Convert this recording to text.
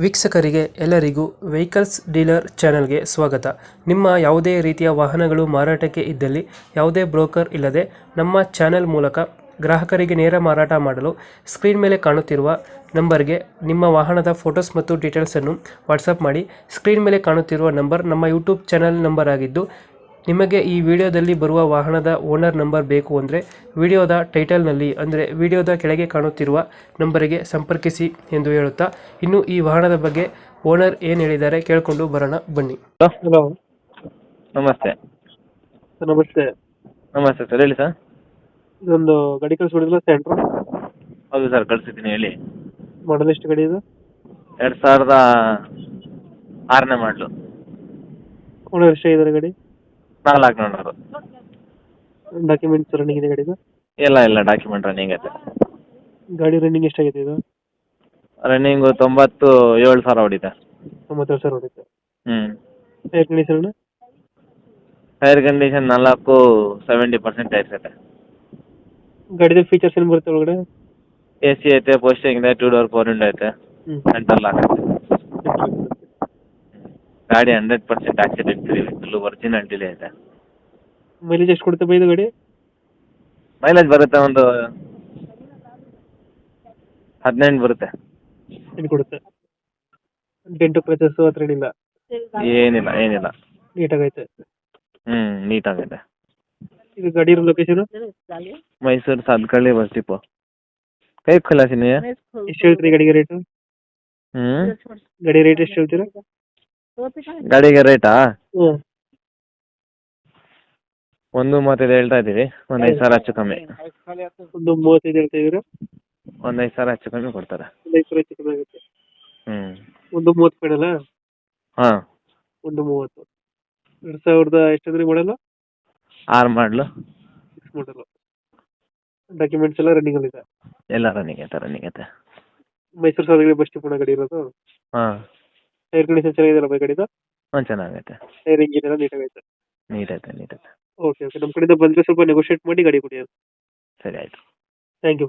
ವೀಕ್ಷಕರಿಗೆ ಎಲ್ಲರಿಗೂ vehicles dealer ಚಾನೆಲ್ಗೆ ಸ್ವಾಗತ. ನಿಮ್ಮ ಯಾವುದೇ ರೀತಿಯ ವಾಹನಗಳು ಮಾರಾಟಕ್ಕೆ ಇದ್ದಲ್ಲಿ ಯಾವುದೇ ಬ್ರೋಕರ್ ಇಲ್ಲದೆ ನಮ್ಮ ಚಾನೆಲ್ ಮೂಲಕ ಗ್ರಾಹಕರಿಗೆ ನೇರ ಮಾರಾಟ ಮಾಡಲು ಸ್ಕ್ರೀನ್ ಮೇಲೆ ಕಾಣುತ್ತಿರುವ ನಂಬರ್ಗೆ ನಿಮ್ಮ ವಾಹನದ ಫೋಟೋಸ್ ಮತ್ತು ಡೀಟೇಲ್ಸನ್ನು ವಾಟ್ಸಪ್ ಮಾಡಿ. ಸ್ಕ್ರೀನ್ ಮೇಲೆ ಕಾಣುತ್ತಿರುವ ನಂಬರ್ ನಮ್ಮ ಯೂಟ್ಯೂಬ್ ಚಾನೆಲ್ ನಂಬರ್ ಆಗಿದ್ದು, ನಿಮಗೆ ಈ ವಿಡಿಯೋದಲ್ಲಿ ಬರುವ ವಾಹನದ ಓನರ್ ನಂಬರ್ ಬೇಕು ಅಂದರೆ ವಿಡಿಯೋದ ಟೈಟಲ್ನಲ್ಲಿ ಅಂದರೆ ವಿಡಿಯೋದ ಕೆಳಗೆ ಕಾಣುತ್ತಿರುವ ನಂಬರಿಗೆ ಸಂಪರ್ಕಿಸಿ ಎಂದು ಹೇಳುತ್ತಾ, ಇನ್ನು ಈ ವಾಹನದ ಬಗ್ಗೆ ಓನರ್ ಏನು ಹೇಳಿದ್ದಾರೆ ಕೇಳಿಕೊಂಡು ಬರೋಣ ಬನ್ನಿ. ಹಲೋ, ನಮಸ್ತೆ. ನಮಸ್ತೆ. ನಮಸ್ತೆ ಸರ್, ಹೇಳಿ ಸರ್. ಇದೊಂದು ಗಾಡಿ ಕಳಿಸ್ಬಿಡಿಲ್ಲ, ಸೆಂಟ್ರೋ. ಹೌದು ಸರ್, ಕಳಿಸಿದ್ದೀನಿ, ಹೇಳಿ. ಮಾಡಲ್ ಎಷ್ಟು ಗಾಡಿ ಇದು? 2006ನೇ ಮಾಡಲು. ಓನರ್ ಎಷ್ಟಾಗಿದ್ದಾರೆ ಗಾಡಿ? 400. ಡಾಕ್ಯುಮೆಂಟ್ಸ್ ರನ್ನಿಂಗ್ ಇದೆ ಗಾಡಿದು? ಇಲ್ಲ ಡಾಕ್ಯುಮೆಂಟ್ ರನ್ನಿಂಗ್ ಐತೆ. ಗಾಡಿ ರನ್ನಿಂಗ್ ಎಷ್ಟಾಗಿದೆ ಇದು? ರನ್ನಿಂಗು 97,000 ಹೊಡಿತೆ. 97,000 ಹೊಡಿತೆ. ಹ್ಞೂ. Air condition? Tyre condition 70% tyres ಐತೆ. ಗಾಡಿದ ಫೀಚರ್ಸ್ ಏನು ಬರುತ್ತೆ ಒಳಗಡೆ? AC ಐತೆ, ಪೋಸ್ಟಿಂಗ್ ಇದೆ, 2 ಡೋರ್ 4 ವಿಂಡೋ ಐತೆ, ಸೆಂಟರ್ ಲಾಕ್ ಐತೆ. ಗಾಡಿ 100% accident free, full original delay ಐತೆ. ಮೈಲೇಜ್ ಎಷ್ಟು ಕೊಡುತ್ತೆ ಬೈದು ಗಾಡಿ? ಮೈಲೇಜ್ ಬರುತ್ತೆ, ಒಂದು 18 ಬರುತ್ತೆ. ಏನು ಕೊಡುತ್ತೆ? ಡೆಂಟು ಕ್ರಚಸ್ಸು ಹತ್ರ ಏನಿಲ್ಲ? ಏನಿಲ್ಲ. ನೀಟಾಗೈತೆ. ನೀಟಾಗೈತೆ. ಇದು ಗಾಡಿ ಇರೋ location? Mysuru Sathagalli bus depot. ಕೈ ಖಲಾಸಿನಿ. ಎಷ್ಟು ಹೇಳ್ತೀರಿ ಗಾಡಿಗೆ ರೇಟು? ಗಾಡಿ ರೇಟ್ ಎಷ್ಟು ಹೇಳ್ತೀರಾ? ಗಾಡಿಗೆ ರೇಟಾ? ಹ್ಞೂ. 1.35 ಹೇಳ್ತಾ ಇದ್ದೀವಿ, ಒಂದು 5,000 ಹೆಚ್ಚು ಕಮ್ಮಿ. 1.35 ಹೇಳ್ತಾ ಇದ್ದೀರಾ? ಒಂದು 5,000 ಹೆಚ್ಚು ಕಮ್ಮಿ ಕೊಡ್ತಾರೆ. 5,000 ಹೆಚ್ಚು ಕಮ್ಮಿ ಆಗುತ್ತೆ. 1.30 ಫೈನಲ್ಲ? ಹಾಂ. 1.30. 2000 ಎಷ್ಟಂದ್ರೆ ಮಾಡಲ್ಲ? 6 ಮಾಡಲು. 6 ಮಾಡಲ್ಲ. ಡಾಕ್ಯುಮೆಂಟ್ಸ್ ಎಲ್ಲ ರನ್ನಿಂಗ್ ಇದೆ? ಎಲ್ಲ ರನ್ನಿಂಗ್ ಐತೆ. ಮೈಸೂರು ಸಾಗರ ಬಸ್ ಸ್ಟಾಪ್ ಗಾಡಿ ಇರೋದು? ಹಾಂ. ಟೈರ್ ಕಂಡೀಷನ್ ಚೆನ್ನಾಗಿದೆಯಲ್ಲ ಬೈ ಗಾಡಿದು? ಹಾಂ, ಚೆನ್ನಾಗೈತೆ. ಟೈರ್ ಇಂಜಿನ್ ಎಲ್ಲ ನೀಟಾಗೈತೆ? ನೀಟೈತೆ. ಓಕೆ. ನಮ್ಮ ಕಡೆಯಿಂದ ಬಂದರೆ ಸ್ವಲ್ಪ ನೆಗೋಷಿಯೇಟ್ ಮಾಡಿ ಗಾಡಿ ಕೊಡಿ. ಸರಿ, ಆಯಿತು. Thank you.